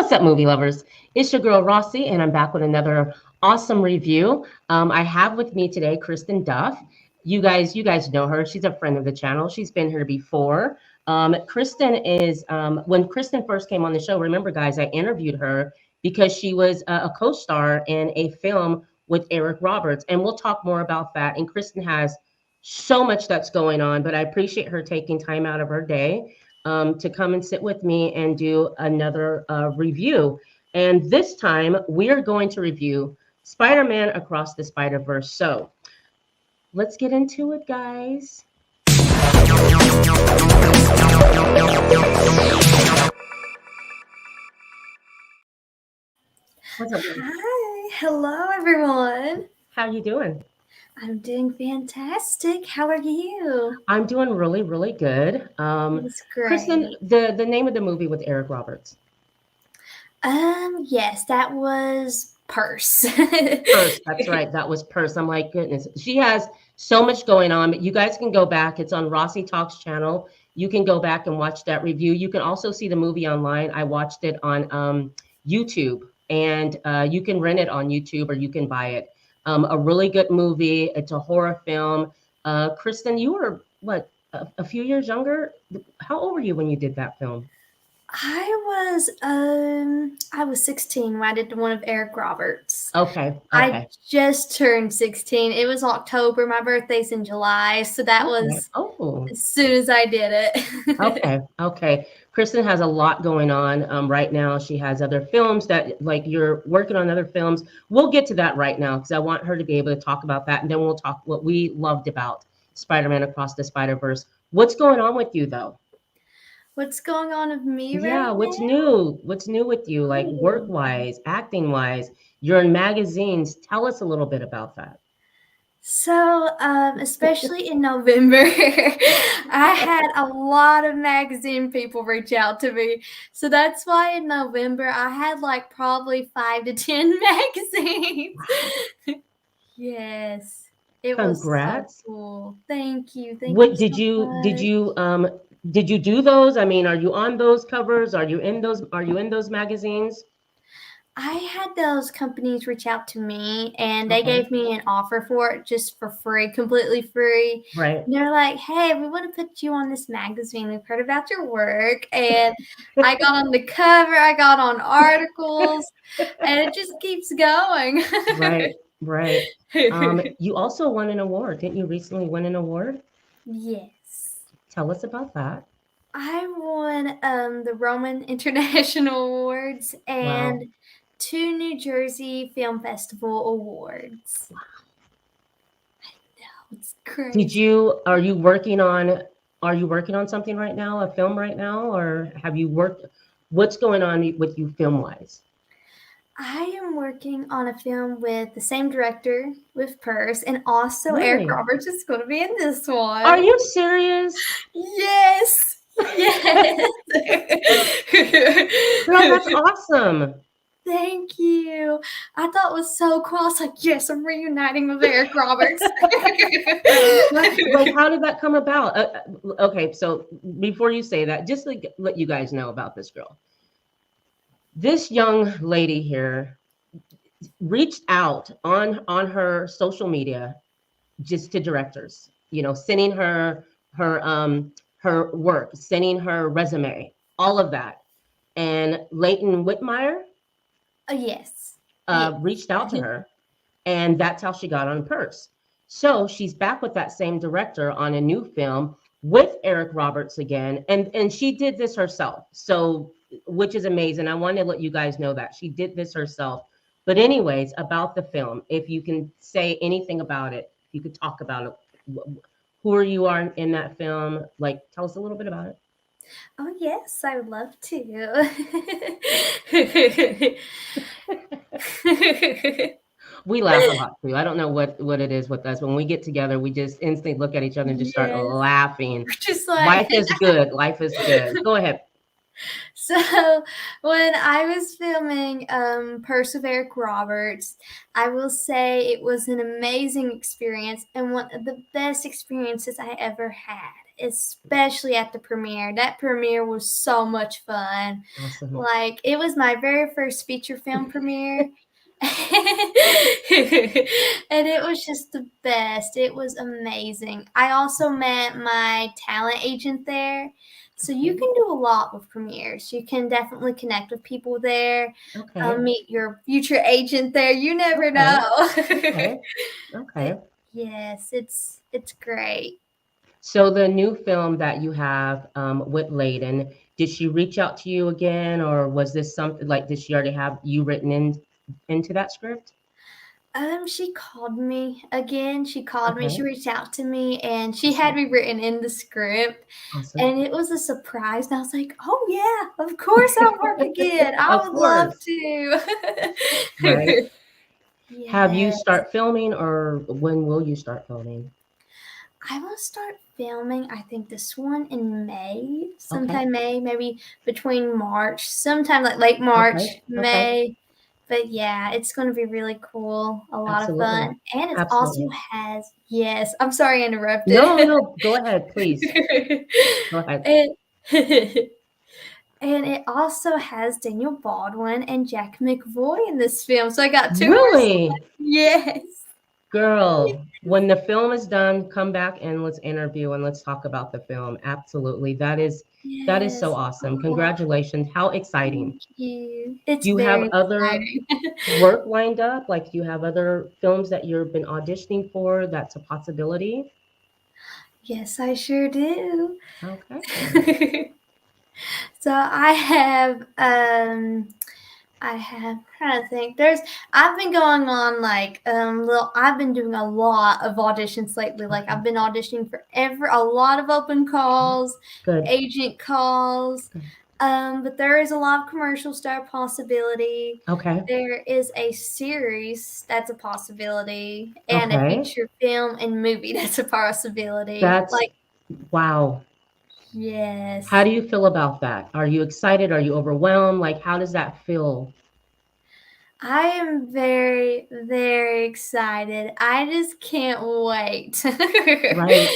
What's up, movie lovers? It's your girl Rossie, and I'm back with another awesome review. I have with me today Kristen Duff. You guys know her. She's a friend of the channel. She's been here before. Kristen is when Kristen first came on the show. Remember, guys, I interviewed her because she was a co-star in a film with Eric Roberts, and we'll talk more about that. And Kristen has so much that's going on, but I appreciate her taking time out of her day to come and sit with me and do another review. And this time we are going to review Spider-Man Across the Spider-Verse. So let's get into it, guys. What's up, baby? Hi, hello everyone. How you doing? I'm doing fantastic. How are you? I'm doing really, really good. It's great. Kristen, the name of the movie with Eric Roberts. Yes, that was Purse. Purse, that's right. That was Purse. I'm like, goodness, she has so much going on. But you guys can go back. It's on Rossie Talks channel. You can go back and watch that review. You can also see the movie online. I watched it on YouTube, and you can rent it on YouTube or you can buy it. A really good movie. It's a horror film. Kristen, you were what, a few years younger? How old were you when you did that film? I was 16 when I did one of Eric Roberts. Okay. I just turned 16. It was October. My birthday's in July, so that was as soon as I did it. Okay. Kristen has a lot going on right now. She has other films that, like, you're working on other films. We'll get to that right now because I want her to be able to talk about that, and then we'll talk what we loved about Spider-Man Across the Spider-Verse. What's going on with you, though? What's going on with me right Yeah, now? what's new? What's new with you, like work-wise, acting-wise? You're in magazines. Tell us a little bit about that. So, especially in November, I had a lot of magazine people reach out to me. So that's why in November I had like probably 5 to 10 magazines. Yes, it was so cool. Thank you. Thank What you did so you did you do those? I mean, are you on those covers? Are you in those magazines? I had those companies reach out to me and they gave me an offer for it just for free, completely free. Right. And they're like, hey, we want to put you on this magazine. We've heard about your work. And I got on the cover, I got on articles, and it just keeps going. Right. You also won an award. Didn't you recently win an award? Yes. Tell us about that. I won the Roman International Awards and 2 New Jersey Film Festival awards. Wow. I know, it's crazy. Are you working on something right now, a film right now, or have you worked? What's going on with you film-wise? I am working on a film with the same director, with Purse, and also Really? Eric Roberts is going to be in this one. Are you serious? Yes. Yes. Girl, that's awesome. Thank you. I thought it was so cool. I was like, yes, I'm reuniting with Eric Roberts. Like, how did that come about? Okay, so before you say that, just to let you guys know about this girl. This young lady here reached out on her social media just to directors, sending her work, sending her resume, all of that. And Leighton Whitmire Yes. reached out to her, and that's how she got on Purse. So she's back with that same director on a new film with Eric Roberts again, and she did this herself. So, which is amazing. I want to let you guys know that she did this herself. But anyways, about the film, if you can say anything about it, you could talk about it. Who are you in that film? Like, tell us a little bit about it. Oh, yes, I would love to. We laugh a lot too. I don't know what it is with us. When we get together, we just instantly look at each other and just start laughing. Just like life is good. Life is good. Go ahead. So when I was filming Purse of Eric Roberts, I will say it was an amazing experience and one of the best experiences I ever had. especially at the premiere. That premiere was so much fun. Awesome. Like, it was my very first feature film premiere. And it was just the best. It was amazing. I also met my talent agent there. So you can do a lot with premieres. You can definitely connect with people there, Okay. meet your future agent there. You never Okay. know. Okay. But Okay. yes, it's great. So the new film that you have with Layden, did she reach out to you again, or was this something like did she already have you written into that script? She called me again. She called me. She Okay. reached out to me, and she had Awesome. me written in the script. Awesome. And it was a surprise. And I was like, "Oh yeah, of course I'll work again. I Of would love course. Right. to." Have you Yes, start filming, or when will you start filming? I will start filming. I think this one in May, Okay. sometime May, maybe between March, sometime like late Okay. March, Okay. May. But yeah, it's going to be really cool, a lot of Absolutely. fun, and it also Absolutely. has, yes. I'm sorry I interrupted. No, no, go ahead, please. Go ahead. it, and it also has Daniel Baldwin and Jack McVoy in this film. So I got two more. Really? Yes. Girl, when the film is done, come back and let's interview and let's talk about the film. Absolutely. That is so Yes. awesome. Oh, Congratulations. How thank exciting. you. Do It's you have very other exciting. work lined up? Like, do you have other films that you've been auditioning for that's a possibility? Yes, I sure do. Okay. So I have trying to think. I've been going on like I've been doing a lot of auditions lately. Like Okay. I've been auditioning for a lot of open calls, Good. agent calls. Good. But there is a lot of commercial star possibility. Okay. There is a series that's a possibility, and a Okay. feature film and movie that's a possibility. That's Like, wow. How yes. do you feel about that? Are you excited? Are you overwhelmed? Like, how does that feel? I am very, very excited. I just can't wait. Right.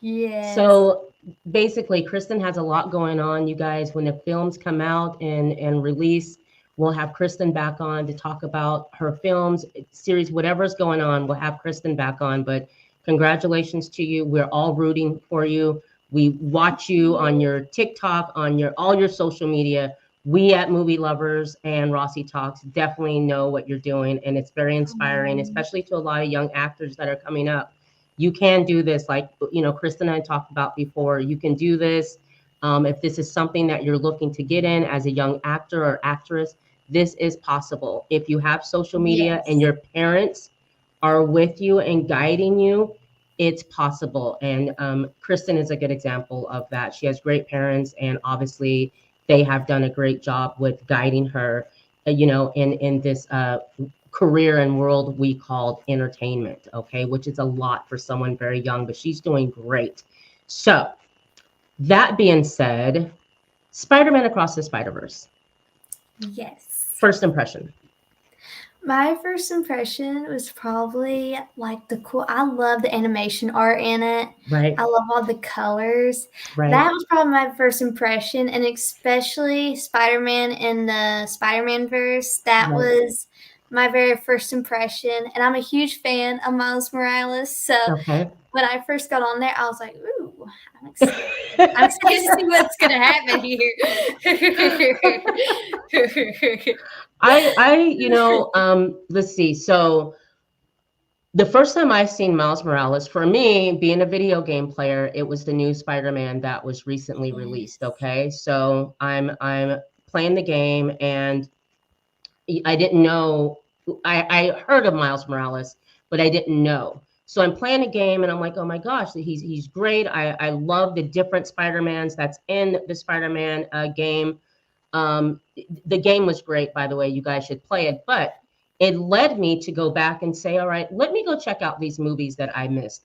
Yes. So basically, Kristen has a lot going on. You guys, when the films come out and release, we'll have Kristen back on to talk about her films, series, whatever's going on. We'll have Kristen back on. But congratulations to you. We're all rooting for you. We watch you on your TikTok, on your all your social media. We at Movie Lovers and Rossie Talks definitely know what you're doing, and it's very inspiring, Um, especially to a lot of young actors that are coming up. You can do this, like Kristen and I talked about before. You can do this. If this is something that you're looking to get in as a young actor or actress, this is possible. If you have social media and yes. your parents are with you and guiding you, it's possible. And Kristen is a good example of that. She has great parents, and obviously they have done a great job with guiding her, in this career and world we called entertainment, okay, which is a lot for someone very young, but she's doing great. So, that being said, Spider Man Across the Spider Verse, Yes. first impression, My first impression was probably like the cool. I love the animation art in it. right? I love all the colors. Right. That was probably my first impression, and especially Spider Man in the Spider Man verse. That Right. was my very first impression. And I'm a huge fan of Miles Morales. So Okay. when I first got on there, I was like, ooh, I'm excited. I'm excited to see what's going to happen here. Let's see. So, the first time I seen Miles Morales, for me, being a video game player, it was the new Spider-Man that was recently released. Yes. Okay, so I'm playing the game, and I didn't know. I heard of Miles Morales, but I didn't know. So I'm playing a game, and I'm like, oh my gosh, he's great. I love the different Spider-Mans that's in the Spider-Man game. Um, the game was great, by the way. You guys should play it. But it led me to go back and say, all right, let me go check out these movies that I missed.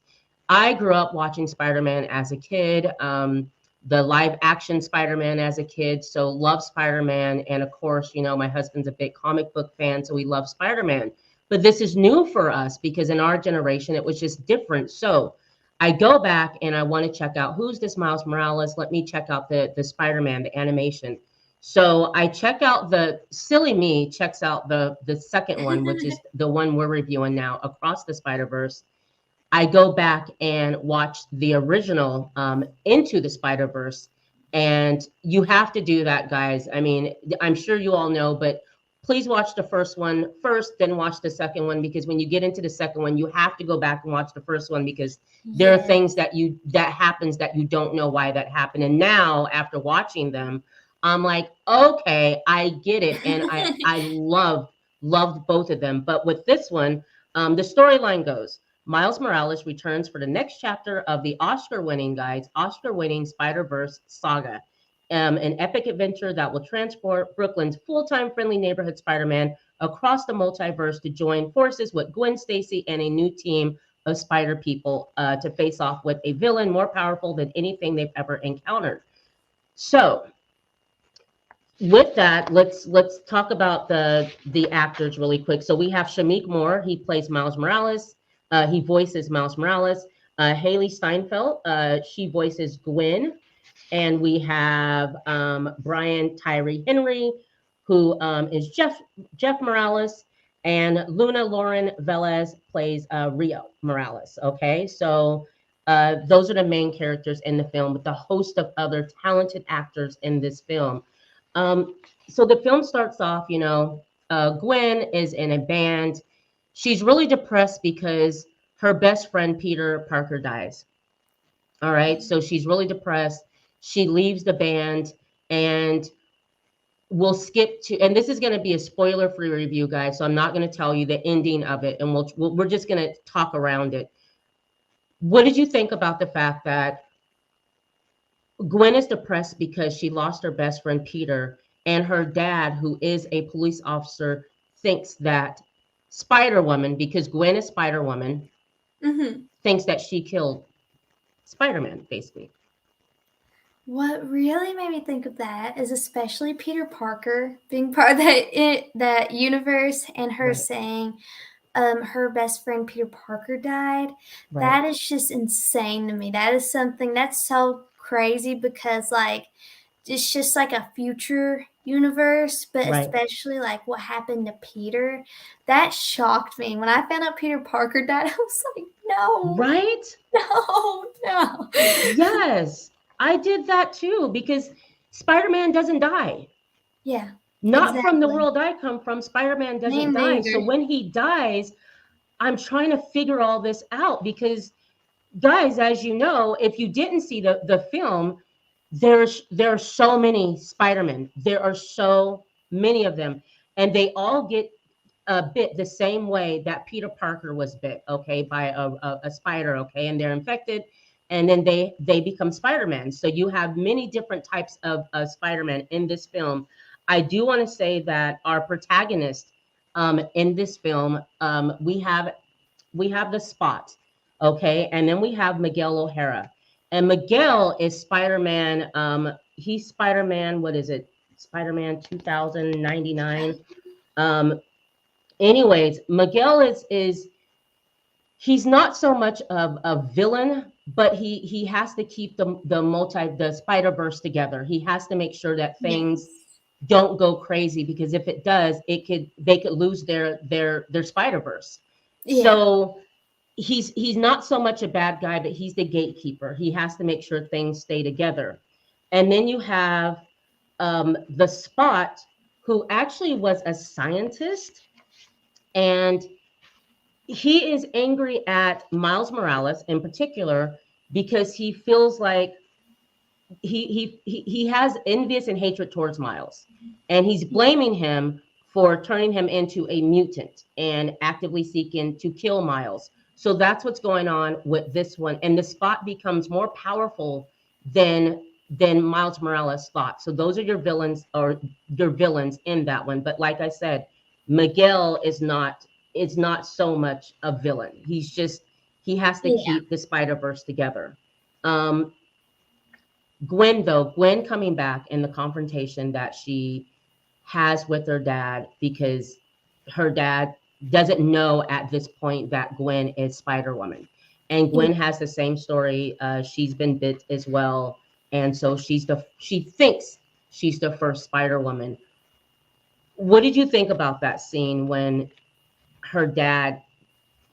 I grew up watching Spider-Man as a kid, the live action Spider-Man as a kid. So love Spider-Man. And of course, my husband's a big comic book fan, so we love Spider-Man. But this is new for us because in our generation, it was just different. So I go back and I want to check out who's this Miles Morales. Let me check out the Spider-Man, the animation. So I check out the silly me checks out the second one, which is the one we're reviewing now, Across the Spider-Verse. I go back and watch the original Into the Spider-Verse. And you have to do that, guys. I mean, I'm sure you all know, but please watch the first one first, then watch the second one, because when you get into the second one, you have to go back and watch the first one, because there are Yes. things that happens that you don't know why that happened. And now after watching them, I'm like, okay, I get it. And I loved both of them. But with this one, the storyline goes, Miles Morales returns for the next chapter of the Oscar-winning Spider-Verse saga, an epic adventure that will transport Brooklyn's full-time friendly neighborhood Spider-Man across the multiverse to join forces with Gwen Stacy and a new team of Spider people to face off with a villain more powerful than anything they've ever encountered. So, with that, let's talk about the actors really quick. So we have Shamik Moore. He plays Miles Morales. He voices Miles Morales. Haley Steinfeld. She voices Gwen. And we have Brian Tyree Henry, who is Jeff Morales, and Luna Lauren Velez plays Rio Morales. Okay, so those are the main characters in the film, with the host of other talented actors in this film. Um, so the film starts off, Gwen is in a band. She's really depressed because her best friend Peter Parker dies. All right. So she's really depressed. She leaves the band, and we'll skip to, and this is going to be a spoiler free review, guys. So I'm not going to tell you the ending of it, and we're just going to talk around it. What did you think about the fact that Gwen is depressed because she lost her best friend Peter, and her dad, who is a police officer, thinks that Spider Woman, because Gwen is Spider Woman, Hmm. thinks that she killed Spider Man, basically. What really made me think of that is especially Peter Parker being part of that universe and her Right, saying her best friend Peter Parker died. right, That is just insane to me. That is something that's so crazy because like it's just like a future universe, but right, especially like what happened to Peter. That shocked me. When I found out Peter Parker died, I was like, no, right. no, no. Yes, I did that too, because Spider-Man doesn't die. Yeah, Not from the exactly. world I come from. Spider-Man Me doesn't die. So neither. when he dies, I'm trying to figure all this out, because guys, as you know, if you didn't see the film, there are so many Spider-Men. There are so many of them, and they all get bit the same way that Peter Parker was bit, okay, by a spider, okay, and they're infected, and then they become Spider-Man. So you have many different types of Spider-Man in this film. I do want to say that our protagonist in this film, we have the Spot, okay, and then we have Miguel O'Hara, and Miguel is Spider-Man. He's Spider-Man. What is it? Spider-Man 2099. Um, Anyways, Miguel is he's not so much of a villain, but he has to keep the Spider Verse together. He has to make sure that things Yes. don't go crazy, because if it does, they could lose their Spider Verse. Yeah. So he's not so much a bad guy, but he's the gatekeeper. He has to make sure things stay together. And then you have the Spot, who actually was a scientist, and he is angry at Miles Morales in particular, because he feels like he has envious and hatred towards Miles, and he's Yeah. blaming him for turning him into a mutant and actively seeking to kill Miles. So that's what's going on with this one, and the Spot becomes more powerful than Miles Morales thought. So those are your villains, or your villains in that one. But like I said, Miguel is not so much a villain. He has to Yeah. keep the Spider Verse together. Um, Gwen, though, Gwen coming back in the confrontation that she has with her dad, because her dad doesn't know at this point that Gwen is Spider Woman. And Yeah. Gwen has the same story. She's been bit as well, and so she thinks she's the first Spider Woman. What did you think about that scene when her dad?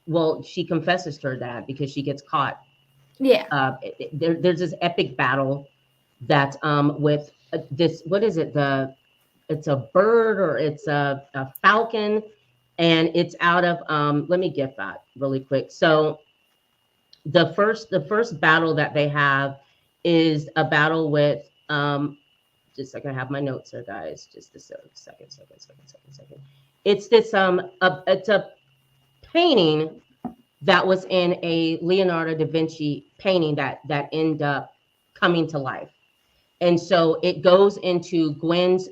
Well, she confesses to her dad because she gets caught. Yeah. There's this epic battle that with this, what is it, it's a bird or it's a falcon, and it's out of let me get that really quick. So the first battle that they have is a battle with just a second, I have my notes here, guys. Just a second. It's this it's a painting that was in a Leonardo da Vinci painting that ended up coming to life. And so it goes into Gwen's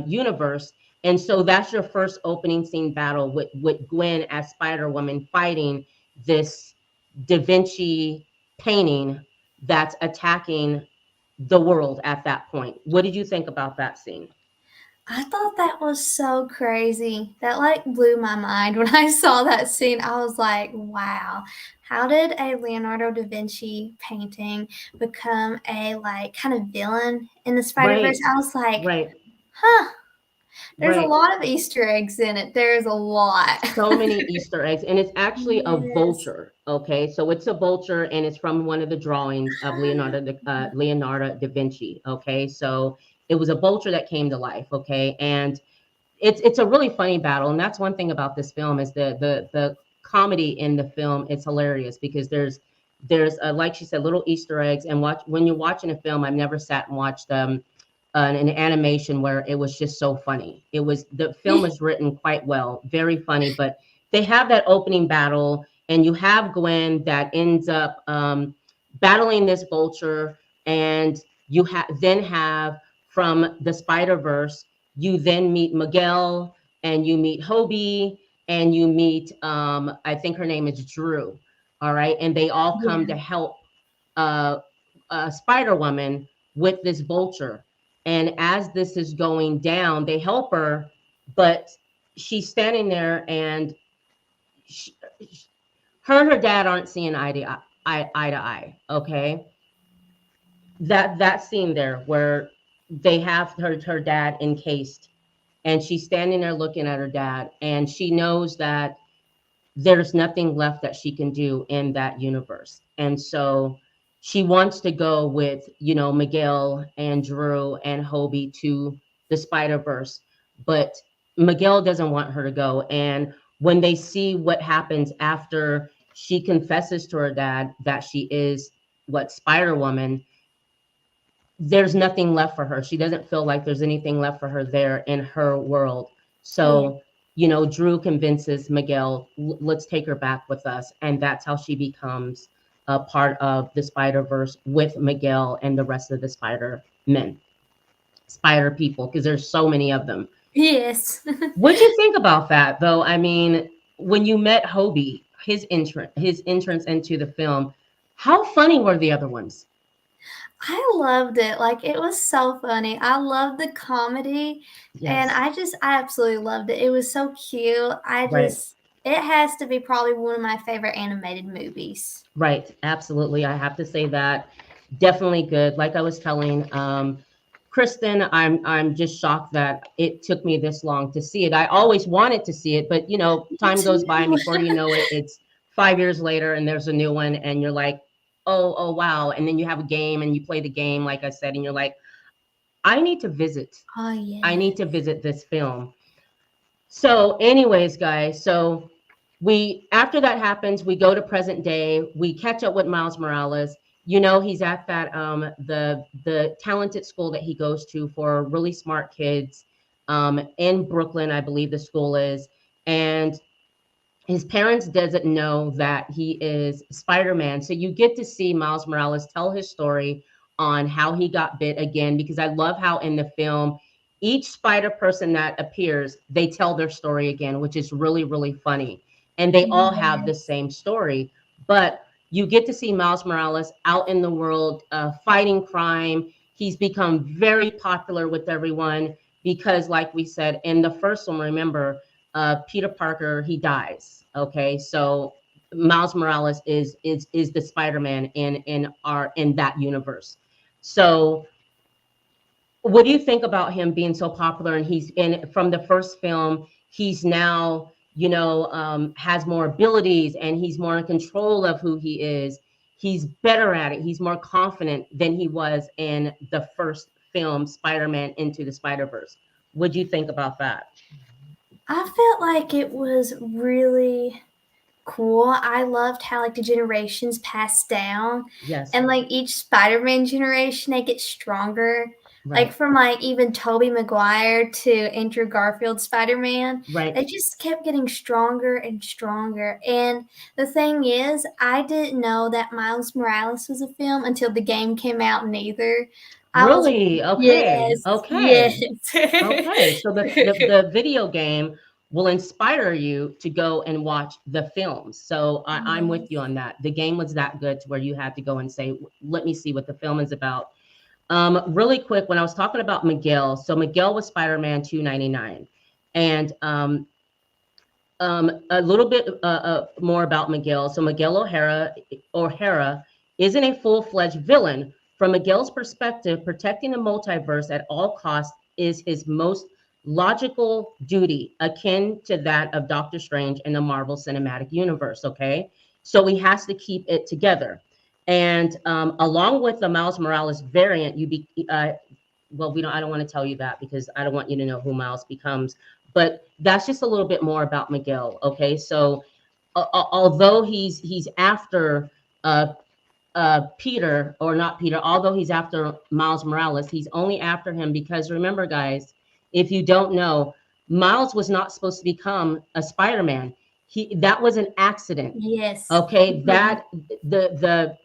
universe. And so that's your first opening scene battle with Gwen as Spider Woman fighting this Da Vinci painting that's attacking the world at that point. What did you think about that scene? I thought that was so crazy. That like blew my mind when I saw that scene. I was like, wow, how did a Leonardo da Vinci painting become a like kind of villain in the Spider-Verse? Right, I was like, right, huh, there's a right. lot of Easter eggs in it. There's a lot. So many Easter eggs, and it's actually a Yes. vulture. Okay, so it's a vulture, and it's from one of the drawings of Leonardo da Vinci. Okay, so it was a vulture that came to life. Okay, and it's a really funny battle, and that's one thing about this film is the comedy in the film is hilarious because there's like she said, little Easter eggs, and watch when you're watching a film. I've never sat and watched an animation where it was just so funny. It was the film was written quite well, very funny, but they have that opening battle, and you have Gwen that ends up battling this vulture, and you then have from the Spider Verse, you then meet Miguel, and you meet Hobie, and you meet I think her name is Drew. All right, and they all come Yeah. to help uh, Spider Woman with this vulture. And as this is going down, they help her, but she's standing there, and she, her and her dad aren't seeing eye to eye. Okay, that scene there where they have her dad encased, and she's standing there looking at her dad, and she knows that there's nothing left that she can do in that universe. And so she wants to go with, Miguel and Drew and Hobie to the Spider Verse, but Miguel doesn't want her to go. And when they see what happens after she confesses to her dad that she is what Spider Woman, there's nothing left for her. She doesn't feel like there's anything left for her there in her world. Yeah. So, Drew convinces Miguel, let's take her back with us. And that's how she becomes a part of the Spider Verse with Miguel and the rest of the Spider Men, Spider people, because there's so many of them. Yes. What'd you think about that, though? I mean, when you met Hobie, his entrance into the film, how funny were the other ones? I loved it. Like it was so funny. I loved the comedy and Yes, I absolutely loved it. It was so cute. right. It has to be probably one of my favorite animated movies. Right, absolutely. I have to say that definitely good. Like I was telling Kristen, I'm just shocked that it took me this long to see it. I always wanted to see it, but Me time goes by, and too. before you know it, it's 5 years later, and there's a new one, and you're like, oh wow. And then you have a game, and you play the game, like I said, and you're like, I need to visit. Oh I yeah. need to visit this film. So, anyways, guys, so we after that happens, we go to present day. We catch up with Miles Morales. He's at that the talented school that he goes to for really smart kids in Brooklyn, I believe the school is, and his parents doesn't know that he is Spider-Man. So you get to see Miles Morales tell his story on how he got bit again, because I love how in the film, each spider person that appears, they tell their story again, which is really, really funny. And they all have the Yes. same story. But you get to see Miles Morales out in the world fighting crime. He's become very popular with everyone because, like we said, in the first one, remember, Peter Parker, he dies. Okay, so Miles Morales is the Spider-Man in that universe. So what do you think about him being so popular? And he's in from the first film, he's now, has more abilities and he's more in control of who he is. He's better at it. He's more confident than he was in the first film, Spider-Man Into the Spider-Verse. What do you think about that? I felt like it was really cool. I loved how like the generations passed down, Yes. and like each Spider-Man generation they get stronger. Like Right. from like even Tobey Maguire to Andrew Garfield Spider-Man, Right. they just kept getting stronger and stronger. And the thing is, I didn't know that Miles Morales was a film until the game came out neither. I was Really? Okay. yes, yes. Okay. Okay. So the video game will inspire you to go and watch the films. So I'm with you Yes. on that. The game was that good to where you had to go and say, let me see what the film is about. Really quick, when I was talking about Miguel, so Miguel was Spider-Man 299. And a little bit more about Miguel. So Miguel O'Hara isn't a full-fledged villain. From Miguel's perspective, protecting the multiverse at all costs is his most logical duty, akin to that of Doctor Strange in the Marvel Cinematic Universe. Okay, so he has to keep it together. And along with the Miles Morales variant, well, we don't. I don't want to tell you that because I don't want you to know who Miles becomes. But that's just a little bit more about Miguel. Okay, so although he's after uh, Peter, or not Peter, although he's after Miles Morales, he's only after him because remember, guys, if you don't know, Miles was not supposed to become a Spider-Man. That was an accident. Yes. Okay, Mhm. that the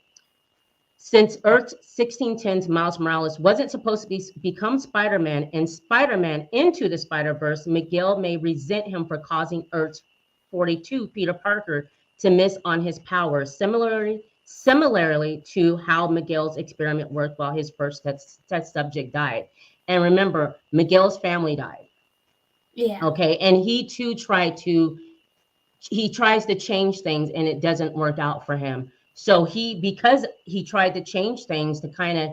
since Earth 1610's Miles Morales wasn't supposed to become Spider-Man and Spider-Man Into the Spider-Verse, Miguel may resent him for causing Earth's 42 Peter Parker to miss on his powers, similarly to how Miguel's experiment worked while his first test subject died. And remember, Miguel's family died. Yeah. Okay, and he tries to change things and it doesn't work out for him. So because he tried to change things to kind of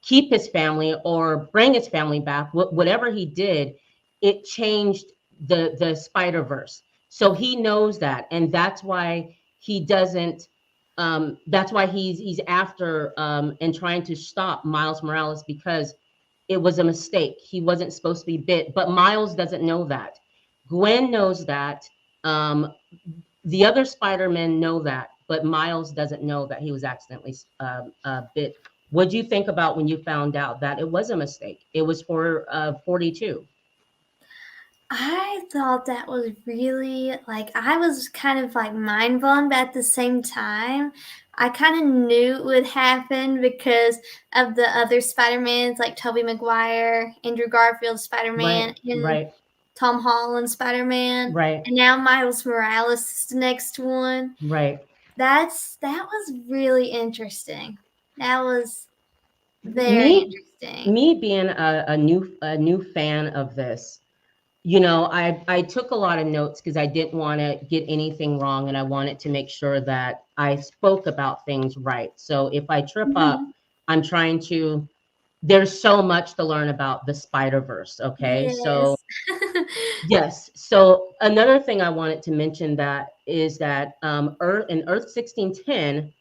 keep his family or bring his family back, whatever he did, it changed the Spider Verse. So he knows that, and that's why he doesn't. That's why he's after and trying to stop Miles Morales because it was a mistake. He wasn't supposed to be bit, but Miles doesn't know that. Gwen knows that. Um, the other Spider-Men know that, but Miles doesn't know that he was accidentally bit. What do you think about when you found out that it was a mistake? It was for 42. I thought that was really like I was kind of like mind blown, but at the same time, I kind of knew it would happen because of the other Spider-Mans like Tobey Maguire, Andrew Garfield Spider-Man, Right, and right, Tom Holland Spider-Man, right, and now Miles Morales is the next one. right. That was really interesting. That was very Me, interesting. me being a new fan of this, I took a lot of notes because I didn't want to get anything wrong and I wanted to make sure that I spoke about things right. So if I trip up, Mhm. I'm trying to there's so much to learn about the Spider Verse. Okay, so Yes. yes. So another thing I wanted to mention that is that Earth 1610,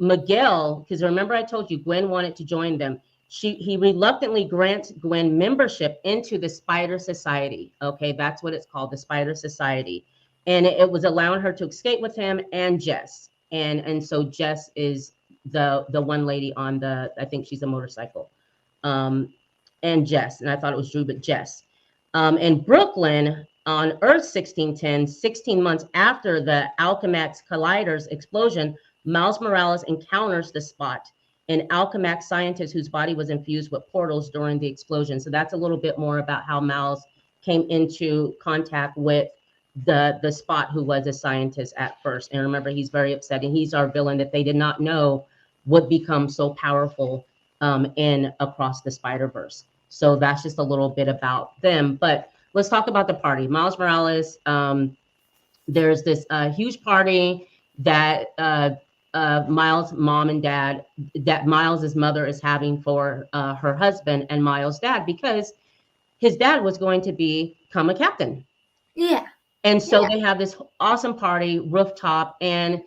Miguel, because remember I told you Gwen wanted to join them. He reluctantly grants Gwen membership into the Spider Society. Okay, that's what it's called, the Spider Society, and it was allowing her to escape with him and Jess. And so Jess is the one lady on the, I think she's a motorcycle, um, and Jess, and I thought it was Drew, but Jess. In Brooklyn, on Earth 1610, 16 months after the Alchemax Collider's explosion, Miles Morales encounters the spot, an Alchemax scientist whose body was infused with portals during the explosion. So that's a little bit more about how Miles came into contact with the spot, who was a scientist at first. And remember, he's very upset, and he's our villain that they did not know would become so powerful in Across the Spider Verse. So that's just a little bit about them. But let's talk about the party. Miles Morales There's this huge party that Miles' mom and dad, that Miles's mother is having for her husband and Miles' dad, because his dad was going to become a captain. Yeah. And so Yeah. they have this awesome party rooftop, and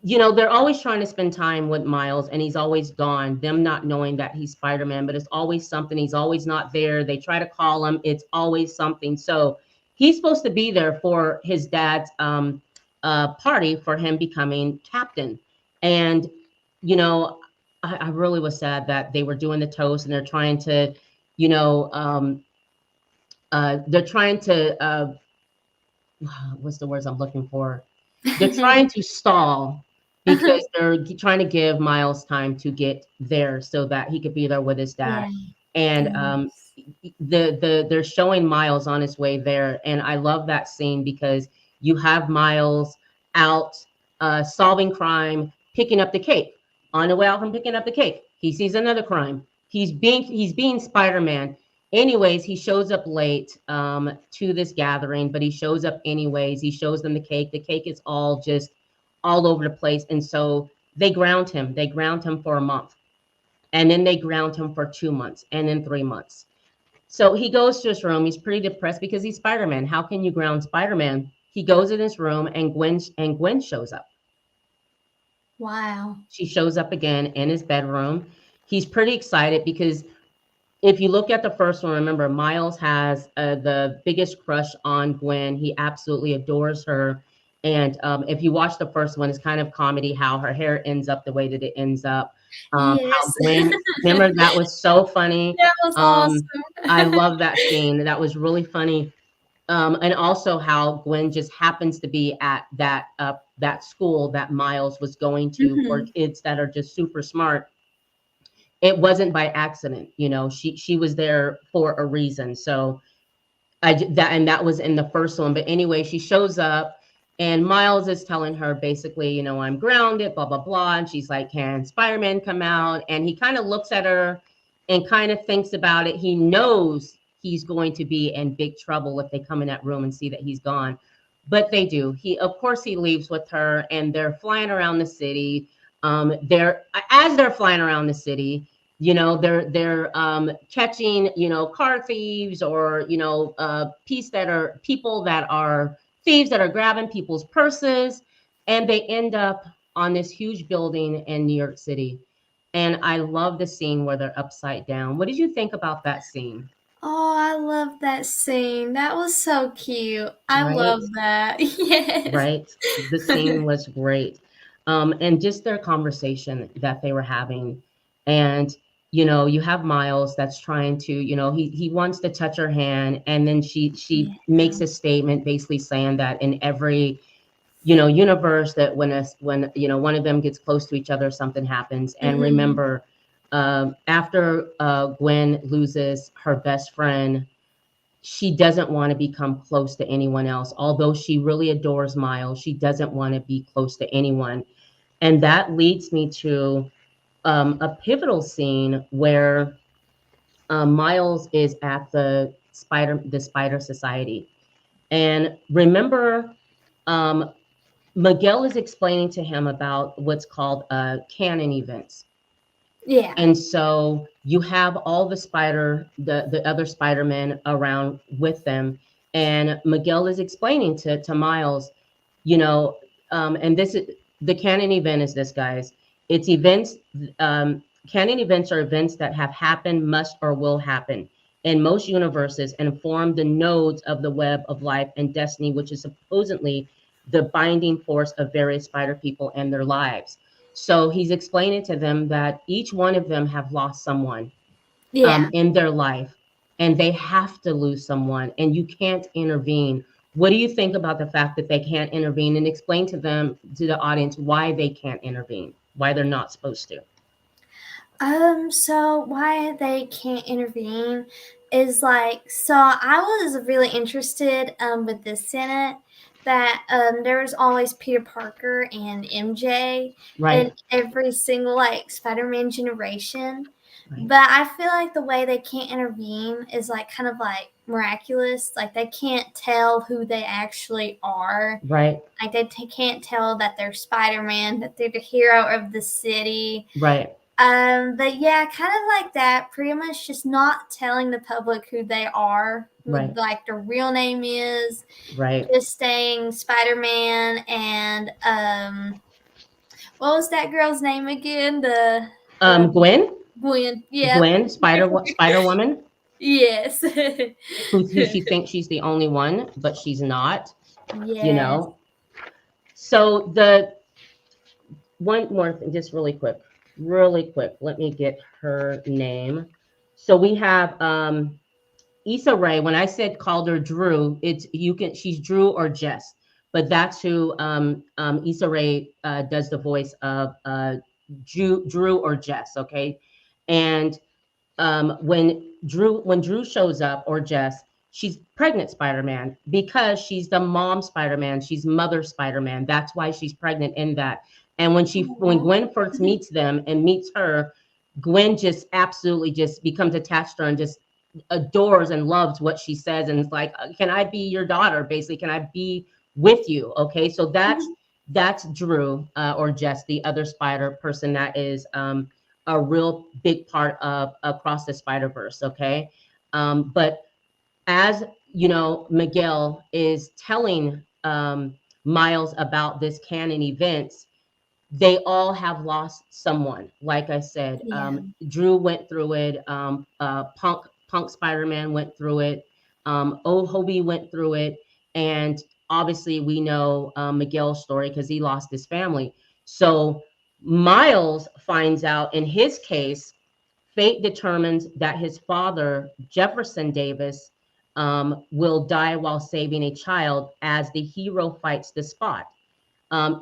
they're always trying to spend time with Miles, and he's always gone, them not knowing that he's Spider-Man, but it's always something. He's always not there. They try to call him. It's always something. So he's supposed to be there for his dad's party for him becoming captain. And, you know, I really was sad that they were doing the toast and they're trying to, you know, they're trying to, what's the words I'm looking for? They're trying to stall because they're trying to give Miles time to get there so that he could be there with his dad. Yeah. And Yes. they're showing Miles on his way there, and I love that scene because you have Miles out solving crime, picking up the cake. On the way out from picking up the cake, he sees another crime. He's being Spider-Man. Anyways, he shows up late to this gathering, but he shows up anyways. He shows them the cake. The cake is all just all over the place. And so they ground him. They ground him for a month. And then they ground him for 2 months and then 3 months. So he goes to his room. He's pretty depressed because he's Spider-Man. How can you ground Spider-Man? He goes in his room and Gwen shows up. Wow. She shows up again in his bedroom. He's pretty excited because if you look at the first one, remember, Miles has the biggest crush on Gwen. He absolutely adores her. And if you watch the first one, it's kind of comedy how her hair ends up the way that it ends up. How Yes. Gwen, remember, that was so funny. That was I awesome. love that scene. That was really funny. And also how Gwen just happens to be at that school that Miles was going to for Mhm. kids that are just super smart. It wasn't by accident, she was there for a reason. So that was in the first one. But anyway, she shows up and Miles is telling her basically, I'm grounded, blah blah blah, and she's like, can Spider-Man come out? And he kind of looks at her and kind of thinks about it. He knows he's going to be in big trouble if they come in that room and see that he's gone, but they do. He, of course, he leaves with her and they're flying around the city. They're As they're flying around the city, they're catching, car thieves, or piece that are people that are thieves that are grabbing people's purses, and they end up on this huge building in New York City. And I love the scene where they're upside down. What did you think about that scene? Oh, I love that scene. That was so cute. I Right? love that. Yes. Right? The scene was great. And just their conversation that they were having. And, you have Miles that's trying to, he wants to touch her hand. And then she Yeah. makes a statement basically saying that in every, universe, that when, one of them gets close to each other, something happens. And Mhm. remember, after Gwen loses her best friend, she doesn't want to become close to anyone else. Although she really adores Miles, she doesn't want to be close to anyone. And that leads me to a pivotal scene where Miles is at the Spider Society. And remember, um, Miguel is explaining to him about what's called canon events. Yeah. And so you have all the other Spider-Men around with them. And Miguel is explaining to Miles, you know, and this is the canon event is this, guys. It's events, canon events are events that have happened, must, or will happen in most universes and form the nodes of the web of life and destiny, which is supposedly the binding force of various spider people and their lives. So he's explaining to them that each one of them have lost someone Yeah. in their life, and they have to lose someone, and you can't intervene. What do you think about the fact that they can't intervene, and explain to them, to the audience, why they can't intervene, why they're not supposed to? So why they can't intervene is like, so I was really interested with the Senate that there was always Peter Parker and MJ Right, in every single like Spider-Man generation. right, But I feel like the way they can't intervene is like kind of like miraculous. Like they can't tell who they actually are. Right. Like they can't tell that they're Spider-Man, that they're the hero of the city. Right. But yeah, kind of like that. Pretty much just not telling the public who they are, who Right. like their real name is. Right. Just saying Spider-Man and what was that girl's name again? The Gwen. Gwen. Yep. Gwen, Spider Woman, Yes. who she thinks she's the only one, but she's not. You Yes. know. So the one more thing, just really quick. Let me get her name. So we have Issa Rae. When I said called her Drew, it's you can she's Drew or Jess, but that's who Issa Rae does the voice of Drew or Jess. Okay, and when Drew shows up or Jess, she's pregnant Spider-Man because she's the mom Spider-Man. She's mother Spider-Man. That's why she's pregnant in that. And when Aw. Gwen first meets them and meets her, Gwen just absolutely just becomes attached to her and just adores and loves what she says and it's like, can I be your daughter? Basically, can I be with you? Okay, so that's Drew or Jess, the other spider person that is a real big part of Across the Spider Verse. Okay, but as you know, Miguel is telling Miles about this canon events. They all have lost someone. Like I said, Yeah. Drew went through it. Punk Spider-Man went through it. Hobie went through it, and obviously we know Miguel's story because he lost his family. So Miles finds out in his case, fate determines that his father, Jefferson Davis, will die while saving a child as the hero fights the spot.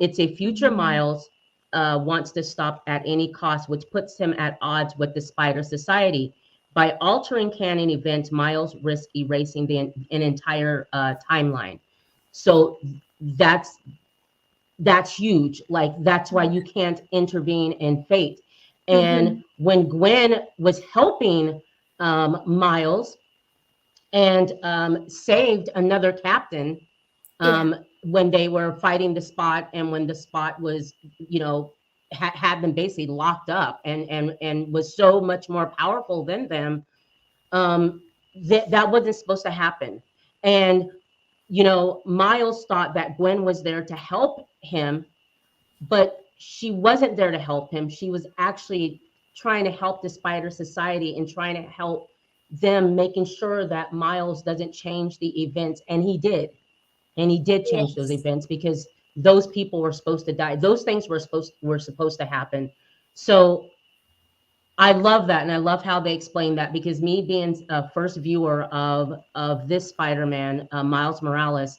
It's a future Mhm. Miles wants to stop at any cost, which puts him at odds with the Spider Society. By altering canon events, Miles risks erasing an entire timeline. So that's that's huge. Like that's why you can't intervene in fate. And Mhm. when Gwen was helping Miles and saved another captain Yeah. when they were fighting the spot and when the spot was, you know, had them basically locked up and was so much more powerful than them, um, that wasn't supposed to happen. And you know, Miles thought that Gwen was there to help him, but she wasn't there to help him. She was actually trying to help the Spider Society and trying to help them, making sure that Miles doesn't change the events. And he did. And he did change those Yes. events because those people were supposed to die. Those things were supposed to happen. So I love that, and I love how they explain that because me being a first viewer of this Spider-Man, Miles Morales,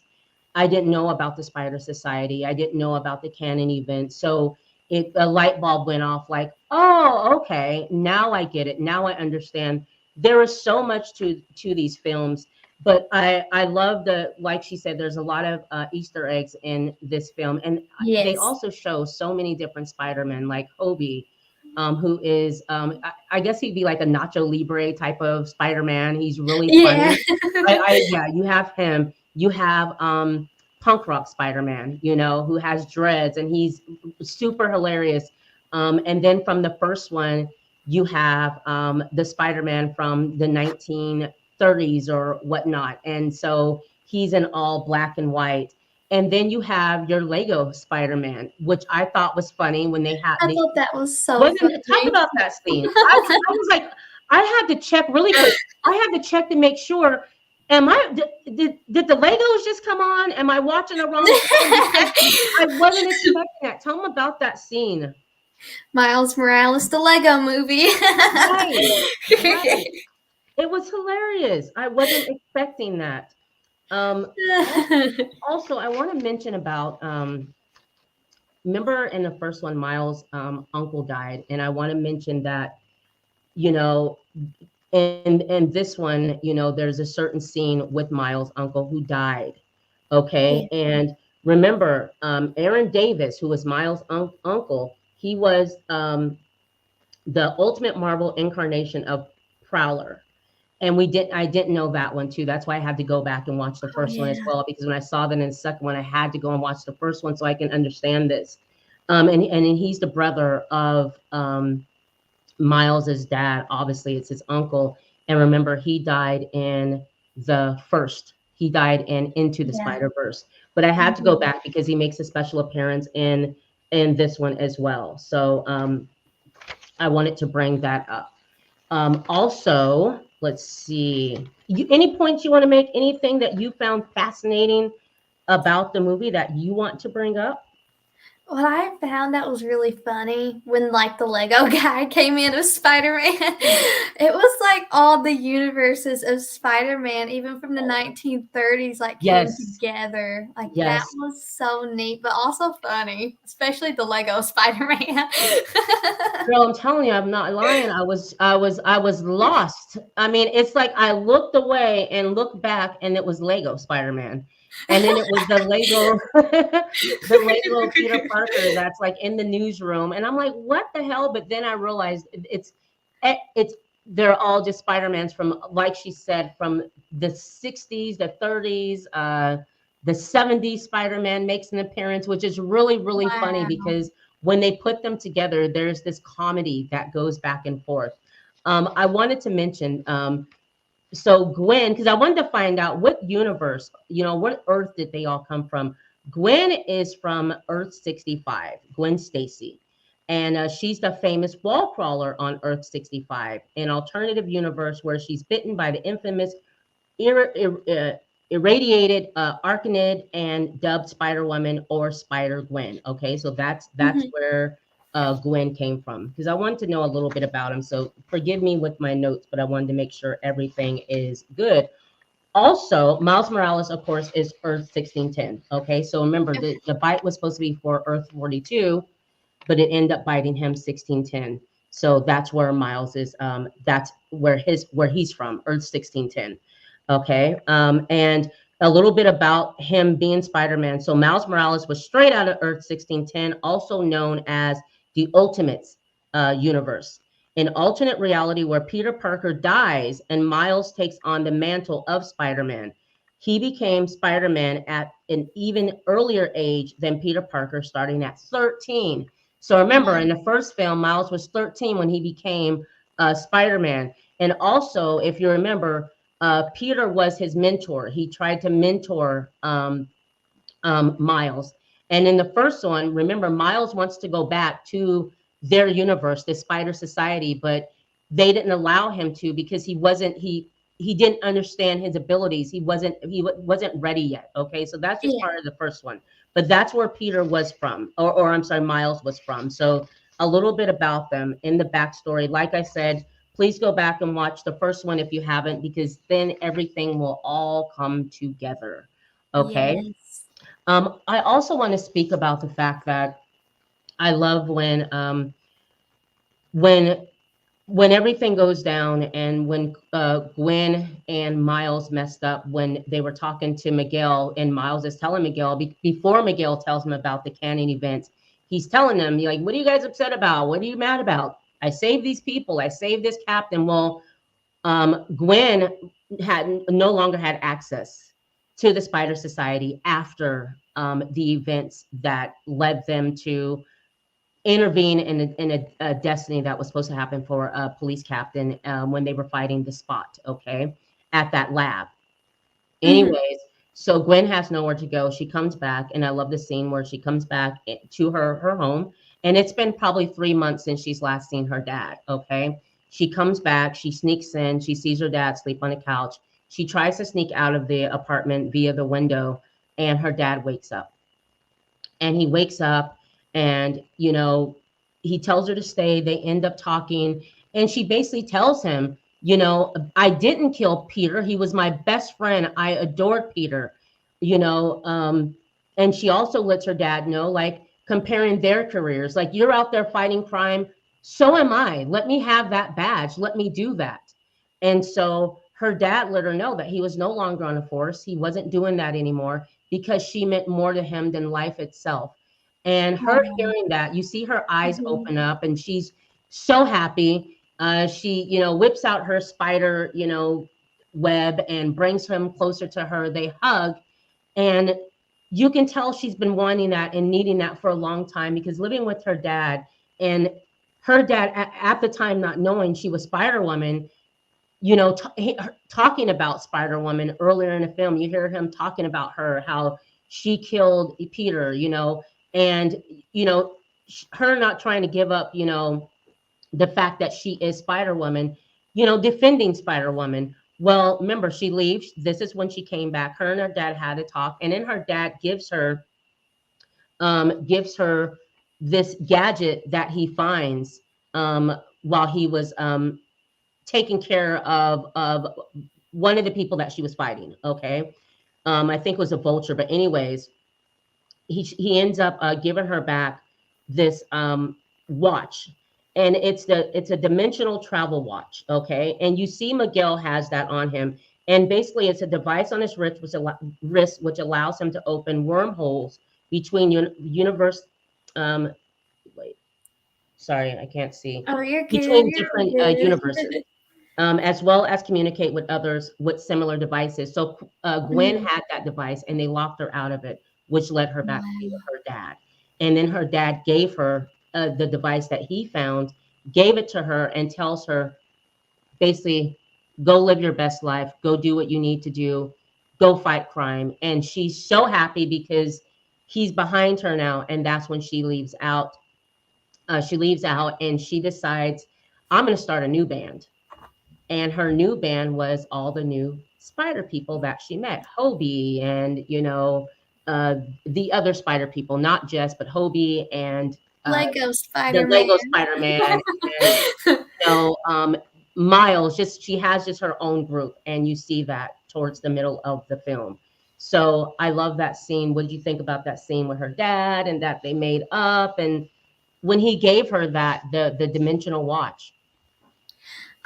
I didn't know about the Spider Society. I didn't know about the canon event. So a light bulb went off like, oh, okay, now I get it. Now I understand. There is so much to these films, but I love the like she said. There's a lot of Easter eggs in this film, and they Yes. also show so many different Spider-Men, like Hobie, who is I guess he'd be like a Nacho Libre type of Spider-Man. He's really Yeah. funny. Yeah, you have him. You have punk rock Spider-Man, you know, who has dreads and he's super hilarious. And then from the first one, you have the Spider-Man from the 1930s or whatnot. And so he's in all black and white. And then you have your Lego Spider-Man, which I thought was funny when I they thought that was so wasn't talk funny. about that scene. I was like, I had to check really quick. I had to check to make sure. Am I did the Legos just come on? Am I watching the wrong show? Because I wasn't expecting that. Tell them about that scene. Miles Morales, the Lego movie. Right, right. It was hilarious. I wasn't expecting that. Also, also I want to mention about remember in the first one, Miles' uncle died, and I want to mention that you know in this one, you know, there's a certain scene with Miles' uncle who died. Yeah. Okay, and remember, Aaron Davis, who was Miles' uncle, he was the ultimate Marvel incarnation of Prowler. And I didn't know that one too. That's why I had to go back and watch the Oh first one as yeah. well, because when I saw that in the second one, I had to go and watch the first one so I can understand this. And he's the brother of Miles's dad. Obviously, it's his uncle. And remember, he died in the first. He died in Into the Yeah. Spider Verse. But I had to go Mhm. back because he makes a special appearance in this one as well. So I wanted to bring that up. Also, let's see. Any points you want to make? Anything that you found fascinating about the movie that you want to bring up? What I found that was really funny when like the Lego guy came in as Spider-Man, it was like all the universes of Spider-Man, even from the 1930s, like came Yes, together. Like that yes. was so neat, but also funny, especially the Lego Spider-Man. Girl, I'm telling you, I'm not lying. I was lost. I mean, it's like I looked away and looked back, and it was Lego Spider-Man, and then it was the Lego, the Lego Peter Parker that's like in the newsroom, and I'm like, what the hell? But then I realized it's they're all just Spider-Mans from, like she said, from the '60s, the '30s, the '70s. Spider-Man makes an appearance, which is really funny Wow. because when they put them together, there's this comedy that goes back and forth. I wanted to mention, so Gwen, because I wanted to find out what universe, what Earth did they all come from. Gwen is from Earth 65, Gwen Stacy. And she's the famous wall crawler on Earth 65, an alternative universe where she's bitten by the infamous ir- ir- uh, irradiated Arcanid and dubbed Spider Woman or Spider Gwen. Okay, so that's Mhm. where Gwen came from, because I wanted to know a little bit about him. So forgive me with my notes, but I wanted to make sure everything is good. Also, Miles Morales, of course, is Earth 1610. Okay, so remember the bite was supposed to be for Earth 42, but it ended up biting him 1610. So that's where Miles is. That's where he's from, Earth 1610. Okay, and a little bit about him being Spider-Man. So Miles Morales was straight out of Earth 1610, also known as the Ultimates universe, an alternate reality where Peter Parker dies and Miles takes on the mantle of Spider-Man. He became Spider-Man at an even earlier age than Peter Parker, starting at 13. So remember, in the first film, Miles was 13 when he became Spider-Man. And also, if you remember, Peter was his mentor. He tried to mentor Miles. And in the first one, remember, Miles wants to go back to their universe, the Spider Society, but they didn't allow him to because he didn't understand his abilities. He wasn't ready yet. Okay, so that's just Yeah. part of the first one. But that's where Peter was from, or I'm sorry, Miles was from. So a little bit about them in the backstory. Like I said, please go back and watch the first one if you haven't, because then everything will all come together. Okay. Yes. I also want to speak about the fact that I love when when everything goes down, and when Gwen and Miles messed up when they were talking to Miguel, and Miles is telling Miguel before Miguel tells him about the canon events, he's telling them, like, what are you guys upset about? What are you mad about? I saved these people. I saved this captain. Well, Gwen had no longer had access to the Spider Society after the events that led them to intervene in a destiny that was supposed to happen for a police captain when they were fighting the Spot. Okay, at that lab. Mhm. Anyways, so Gwen has nowhere to go. She comes back, and I love the scene where she comes back to her home, and it's been probably 3 months since she's last seen her dad. Okay, she comes back, she sneaks in, she sees her dad sleep on a couch. She tries to sneak out of the apartment via the window, and her dad wakes up. And he wakes up, and he tells her to stay. They end up talking, and she basically tells him, I didn't kill Peter. He was my best friend. I adored Peter. you know um and she also lets her dad know, like, comparing their careers, like, you're out there fighting crime, so am I. Let me have that badge, let me do that. And so her dad let her know that he was no longer on the force. He wasn't doing that anymore, because she meant more to him than life itself. And her Oh. hearing that, you see her eyes Mhm. open up, and she's so happy. She whips out her spider, web and brings him closer to her. They hug, and you can tell she's been wanting that and needing that for a long time, because living with her dad, and her dad at the time not knowing she was Spider Woman, you know, talking about Spider Woman earlier in the film. You hear him talking about her, how she killed Peter, you know, and, you know, her not trying to give up, you know, the fact that she is Spider Woman, you know, defending Spider Woman. Well, remember, she leaves. This is when she came back. Her and her dad had a talk, and then her dad gives her this gadget that he finds while he was taking care of one of the people that she was fighting. Okay, I think it was a vulture, but anyways, he ends up giving her back this watch, and it's a dimensional travel watch. Okay, and you see Miguel has that on him, and basically it's a device on his wrist which allows him to open wormholes between universe. Um, wait, sorry, I can't see. Oh, you're good. Between You're different universes, good. as well as communicate with others with similar devices. So Gwen Mhm. had that device, and they locked her out of it, which led her back to Wow. her dad. And then her dad gave her the device that he found, gave it to her, and tells her basically, go live your best life, go do what you need to do, go fight crime. And she's so happy because he's behind her now, and that's when she leaves out. She leaves out, and she decides, I'm going to start a new band. And her new band was all the new spider people that she met, Hobie, and, you know, uh, the other spider people, not just, but Hobie and Lego the Spider-Man. Lego Spider-Man, and, you know, Miles. Just, she has just her own group, and you see that towards the middle of the film. So I love that scene. What did you think about that scene with her dad, and that they made up, and when he gave her that the dimensional watch?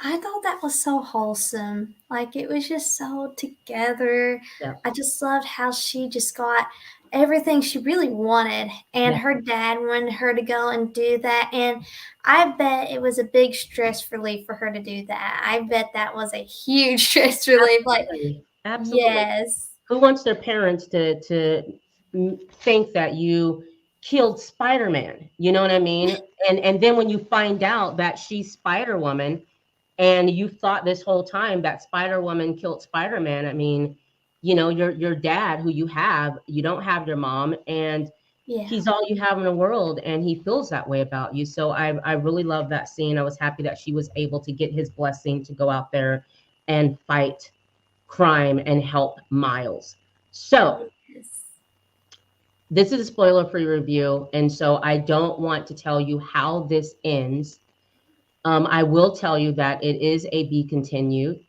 I thought that was so wholesome. Like it was just so together. Yeah, I just loved how she just got everything she really wanted, and yeah, her dad wanted her to go and do that. And I bet it was a big stress relief for her to do that. I bet that was a huge stress relief. Like, absolutely, absolutely. yes, Who wants their parents to think that you killed Spider-Man? You know what I mean? And then when you find out that she's Spider-Woman, and you thought this whole time that Spider-Woman killed Spider-Man, I mean, you know, your dad, who you don't have your mom, and yeah. he's all you have in the world, and he feels that way about you. So I really love that scene. I was happy that she was able to get his blessing to go out there and fight crime and help Miles. So Yes. this is a spoiler free review, and so I don't want to tell you how this ends. I will tell you that it is a be continued.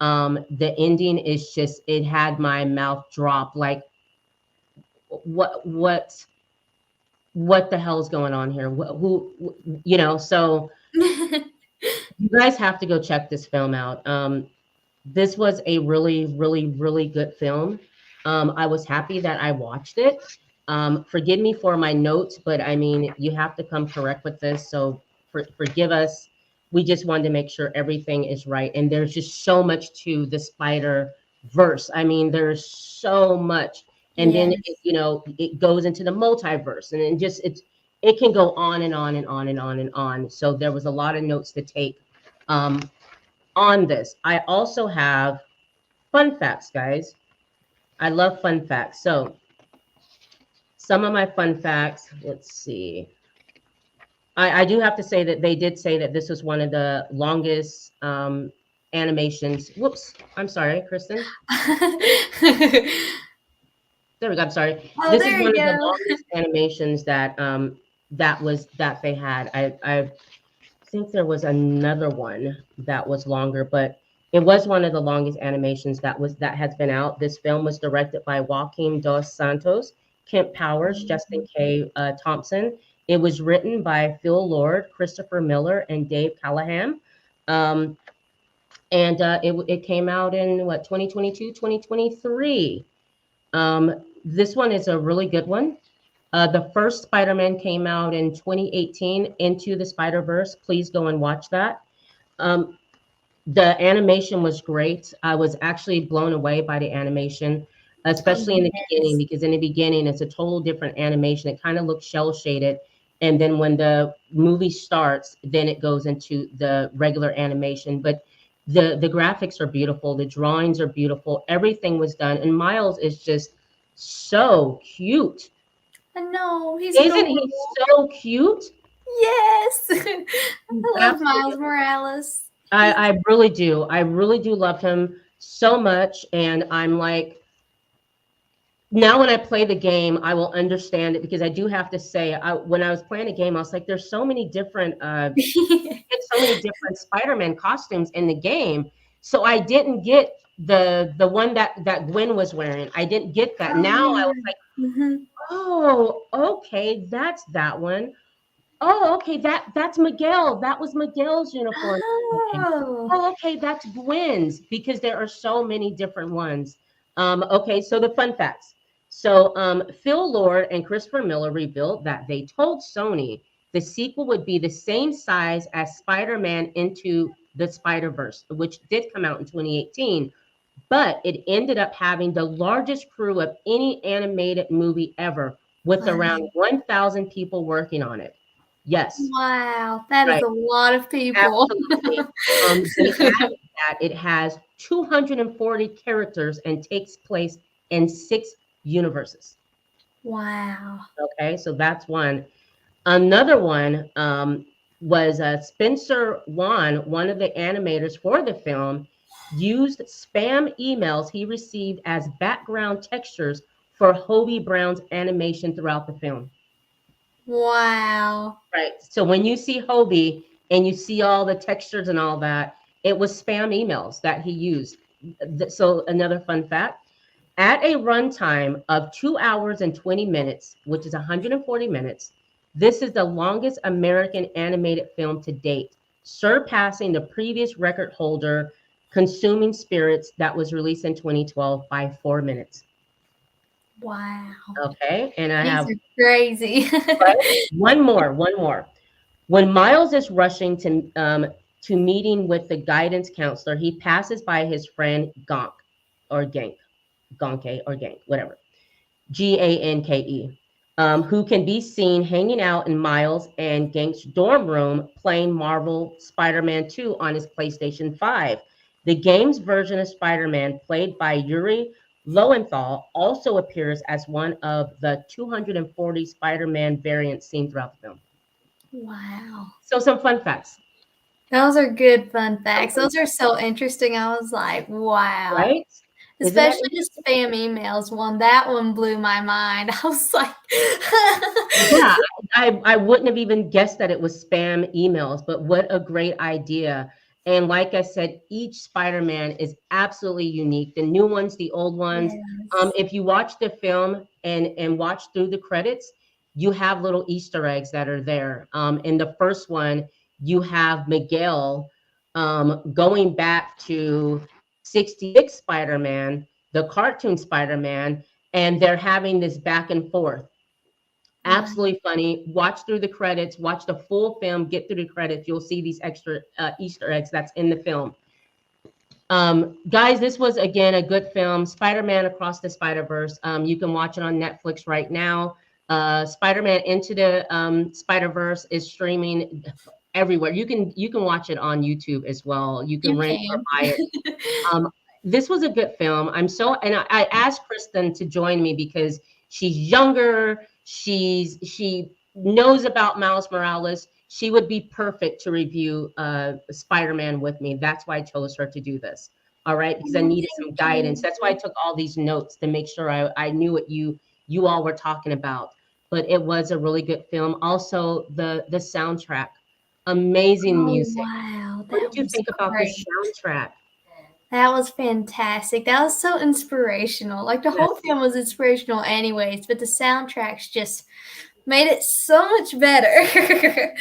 The ending is just, it had my mouth drop like, what what what the hell is going on here? You know, so you guys have to go check this film out. This was a really, really, really good film. I was happy that I watched it. Forgive me for my notes, but I mean, you have to come correct with this. So forgive us. We just wanted to make sure everything is right. And there's just so much to the Spider Verse. I mean, there's so much. And then, Yes. you know, it goes into the multiverse, and then just it can go on and on and on and on and on. So there was a lot of notes to take. Um, on this. I also have fun facts, guys. I love fun facts. So, some of my fun facts, let's see. I do have to say that they did say that this was one of the longest animations. Whoops, I'm sorry, Kristen. There we go. I'm sorry. Oh, This is there you one of the go. longest animations that they had. I think there was another one that was longer, but it was one of the longest animations that has been out. This film was directed by Joaquin dos Santos, Kent Powers, Justin K. Thompson. It was written by Phil Lord, Christopher Miller, and Dave Callahan. Um, and it came out in what, 2022, 2023. This one is a really good one. The first Spider-Man came out in 2018, Into the Spider-Verse. Please go and watch that. Um, The animation was great. I was actually blown away by the animation, Oh, especially in the beginning, yes. because in the beginning it's a total different animation. It kind of looks shell shaded, and then when the movie starts, then it goes into the regular animation. But the graphics are beautiful, the drawings are beautiful, everything was done, and Miles is just so cute. I know, he's Isn't he adorable. so cute? Yes. He's I love absolutely. Miles Morales. I, He's I really do. I really do love him so much. And I'm like, now when I play the game, I will understand it because I do have to say, when I was playing the game, I was like, there's so many different, get so many different Spider-Man costumes in the game. So I didn't get the one that Gwen was wearing. I didn't get that. Oh, Now I was yeah. like, Mhm. oh, okay, that's that one. Oh, okay, that's Miguel. That was Miguel's uniform. Oh. Oh, okay, that's Gwen's because there are so many different ones. Okay, so the fun facts. So Phil Lord and Christopher Miller revealed that they told Sony the sequel would be the same size as Spider-Man Into the Spider-Verse, which did come out in 2018, but it ended up having the largest crew of any animated movie ever, with around Wow. 1,000 people working on it. Yes, Wow, that is right. a lot of people. Absolutely. They added that it has 240 characters and takes place in 6 universes. Wow. Okay, so that's one. Another one was Spencer Wan, one of the animators for the film, used spam emails he received as background textures for Hobie Brown's animation throughout the film. Wow. Right. So when you see Hobie and you see all the textures and all that, it was spam emails that he used. So another fun fact, at a runtime of 2 hours and 20 minutes, which is 140 minutes, this is the longest American animated film to date, surpassing the previous record holder, Consuming Spirits, that was released in 2012 by 4 minutes. Wow. Okay. And I These have are crazy. right, one more. When Miles is rushing to meeting with the guidance counselor, he passes by his friend Gonk or Gank, Gonke or Gank, whatever, Ganke, who can be seen hanging out in Miles and Gank's dorm room playing Marvel Spider-Man 2 on his PlayStation 5. The game's version of Spider-Man, played by Yuri Lowenthal, also appears as one of the 240 Spider-Man variants seen throughout the film. Wow. So some fun facts. Those are good fun Some facts. fun Those are facts, so interesting. I was like, wow. right? Isn't that Especially the interesting? spam emails one. That one blew my mind. I was like, Yeah, I wouldn't have even guessed that it was spam emails, but what a great idea. And like I said, each Spider-Man is absolutely unique. The new ones, the old ones. yes. If you watch the film and watch through the credits, you have little Easter eggs that are there. In the first one, you have Miguel going back to 66 Spider-Man, the cartoon Spider-Man, and they're having this back and forth. Wow. Absolutely funny. Watch through the credits, watch the full film, get through the credits. You'll see these extra Easter eggs that's in the film. Guys, this was again a good film, Spider-Man Across the Spider-Verse. You can watch it on Netflix right now. Spider-Man Into the Spider-Verse is streaming everywhere. You can watch it on YouTube as well. You can You rent or can. buy it. Um, this was a good film. I asked Kristen to join me because she's younger. She knows about Miles Morales. She would be perfect to review Spider-Man with me. That's why I chose her to do this. All right, because I Oh, needed some thank guidance. you. That's why I took all these notes to make sure I knew what you all were talking about. But it was a really good film. Also, the soundtrack, amazing Oh, music. wow. What That did you was think about the great. soundtrack? That was fantastic. That was so inspirational. Like the whole Yes. film was inspirational anyways, but the soundtracks just made it so much better.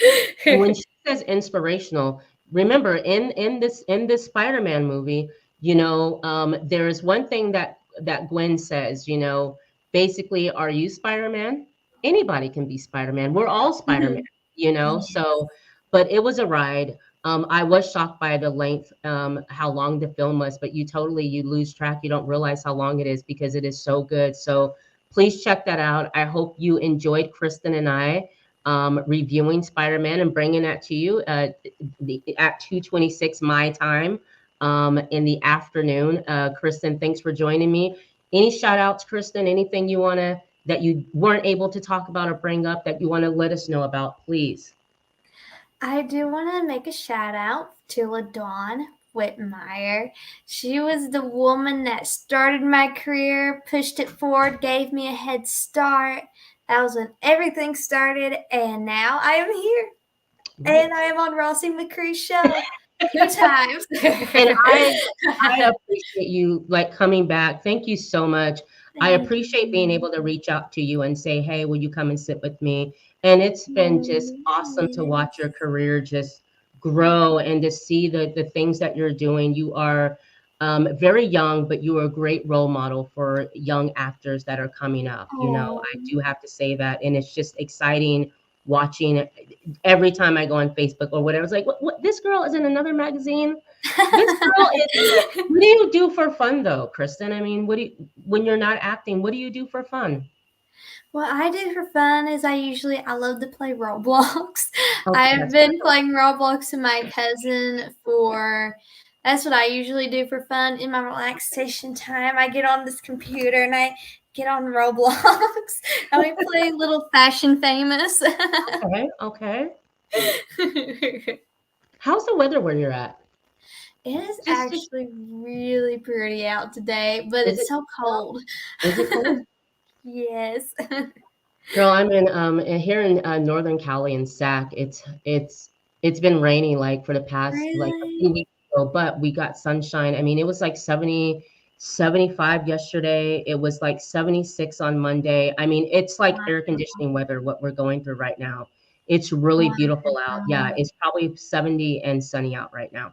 And when she says inspirational, remember in this Spider-Man movie, there is one thing that Gwen says, basically, are you Spider-Man? Anybody can be Spider-Man. We're all Spider-Man, Mhm. you know. Yeah. So, but it was a ride. I was shocked by the length, how long the film was, but you lose track. You don't realize how long it is because it is so good. So please check that out. I hope you enjoyed Kristen and I reviewing Spider-Man and bringing that to you at 2:26 my time in the afternoon. Kristen, thanks for joining me. Any shout outs, Kristen? Anything you want to that you weren't able to talk about or bring up that you want to let us know about, please? I do want to make a shout out to LaDawn Whitmire. She was the woman that started my career, pushed it forward, gave me a head start. That was when everything started, and now I am here. Right. And I am on Rossie McCree's show 2 times. And I appreciate you like coming back. Thank you so much. I Thank appreciate being you. able to reach out to you and say, "Hey, will you come and sit with me?" And it's been just awesome to watch your Yes. career just grow and to see the things that you're doing. You are very young, but you are a great role model for young actors that are coming up. You know, Oh. I do have to say that, and it's just exciting watching every time I go on Facebook or whatever. It's like, what this girl is in another magazine. This girl is. What do you do for fun, though, Kristen? I mean, when you're not acting, what do you do for fun? What I do for fun is I love to play Roblox. Okay, I've that's been playing Roblox with my cousin for that's what I usually do for fun in my relaxation time. I get on this computer and I get on Roblox and we play Little Fashion Famous. okay. Okay. How's the weather where you're at? It is Just actually really pretty out today, but is it's it so cold. is it cold? Yes. Girl, I'm here in Northern Cali in Sac. It's been raining like for the past like a few Really? weeks ago, but we got sunshine. I mean, it was like 70, 75 yesterday. It was like 76 on Monday. I mean, it's like air conditioning weather what we're going through right now. It's really beautiful out. Yeah, Wow. it's probably 70 and sunny out right now.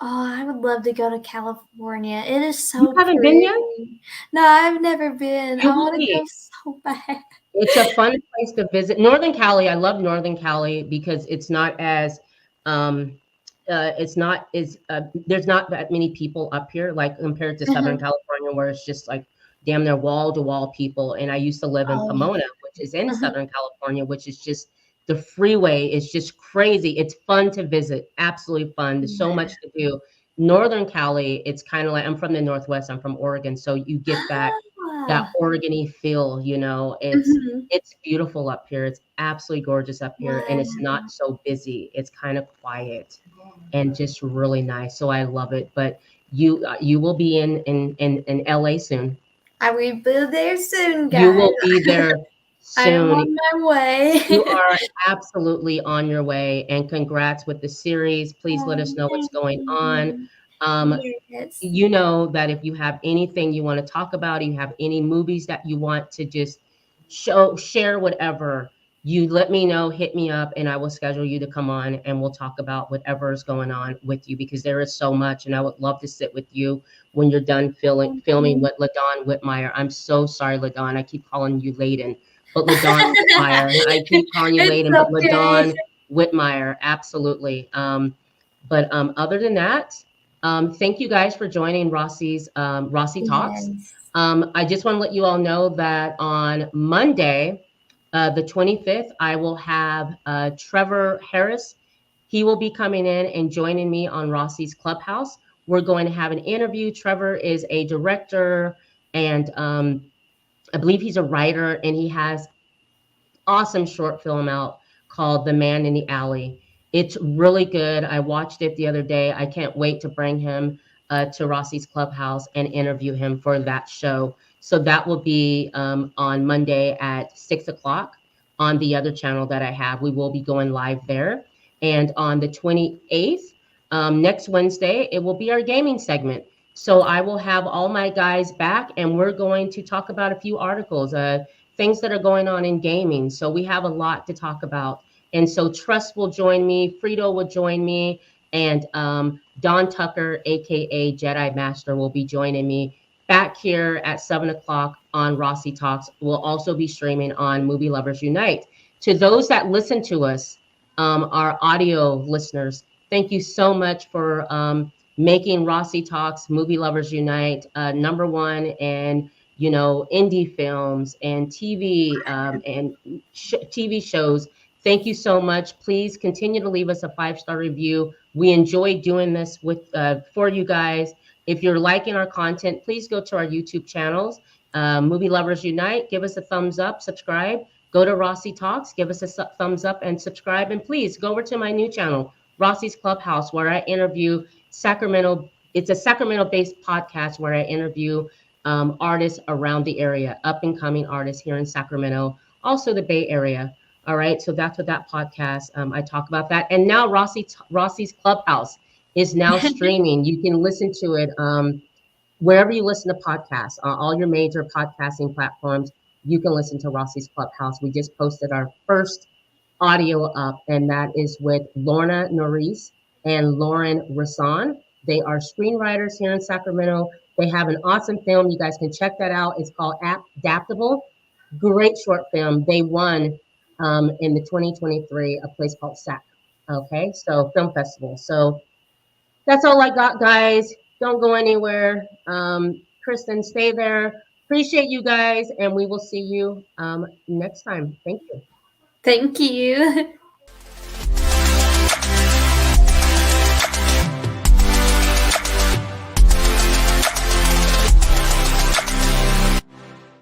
Oh, I would love to go to California. It is You so haven't been yet? pretty. No, I've never been. You I will want to be. go so bad. It's a fun place to visit. Northern Cali, I love Northern Cali because um it's not as there's not that many people up here like compared to Southern Mhm. California where it's just like damn near wall to wall people. And I used to live in Oh, yeah. Pomona, which is in Mhm. Southern California, which is just the freeway is just crazy. It's fun to visit, absolutely fun. There's so Yeah. much to do. Northern Cali, it's kind of like I'm from the Northwest, I'm from Oregon, so you get that Ah. Oregon-y feel, you know. Mhm. It's beautiful up here. It's absolutely gorgeous up here, and it's Wow. not so busy. It's kind of quiet and just really nice. So I love it. But you will be in LA soon. I will be there soon, You guys. will be there I am soon. on my way. You are absolutely on your way, and congrats with the series. Please let us Oh, know what's thank going on. you. Um, Yes. you know that if you have anything you want to talk about, you have any movies that you want to just share whatever, you let me know, hit me up, and I will schedule you to come on and we'll talk about whatever is going on with you because there is so much and I would love to sit with you when you're done filming Mhm. with LaDawn Whitmire. I'm so sorry, LaDawn. I keep calling you Layden, but LaDawn Whitmire. I keep calling you It's Layden, but okay. LaDawn Whitmire, absolutely. But other than that, thank you guys for joining Rossie Talks. Yes. I just want to let you all know that on Monday, the 25th, I will have Trevor Harris. He will be coming in and joining me on Rossie's Clubhouse. We're going to have an interview. Trevor is a director and I believe he's a writer, and he has awesome short film out called The Man in the Alley. It's really good. I watched it the other day. I can't wait to bring him to Rossie's Clubhouse and interview him for that show. So that will be on Monday at 6 o'clock on the other channel that I have. We will be going live there. And on the 28th, next Wednesday, it will be our gaming segment. So I will have all my guys back and we're going to talk about a few articles. Things that are going on in gaming. So we have a lot to talk about. And so Trust will join me, Frito will join me, and Don Tucker, aka Jedi Master, will be joining me back here at 7 o'clock on Rossie Talks. We'll also be streaming on Movie Lovers Unite. To those that listen to us, our audio listeners, Thank you so much for making Rossie Talks Movie Lovers Unite number one, and indie films and TV and TV shows. Thank you so much. Please continue to leave us a 5-star review. We enjoy doing this with for you guys. If you're liking our content, please go to our YouTube channels, Movie Lovers Unite. Give us a thumbs up, subscribe. Go to Rossie Talks, give us a thumbs up and subscribe. And please go over to my new channel, Rossie's Clubhouse, where I interview Sacramento. It's a Sacramento-based podcast where I interview artists around the area, up-and-coming artists here in Sacramento, also the Bay Area. All right, so that's what that podcast. I talk about that, and now Rossie's Clubhouse is now streaming. You can listen to it wherever you listen to podcasts, all your major podcasting platforms. You can listen to Rossie's Clubhouse. We just posted our first audio up, and that is with Lorna Norris and Lauren Rasan. They are screenwriters here in Sacramento. They have an awesome film. You guys can check that out. It's called Adaptable. Great short film. They won in the 2023 a place called SAC. Okay, so film festival. So that's all I got, guys. Don't go anywhere. Kristen, stay there. Appreciate you guys, and we will see you next time. Thank you. Thank you.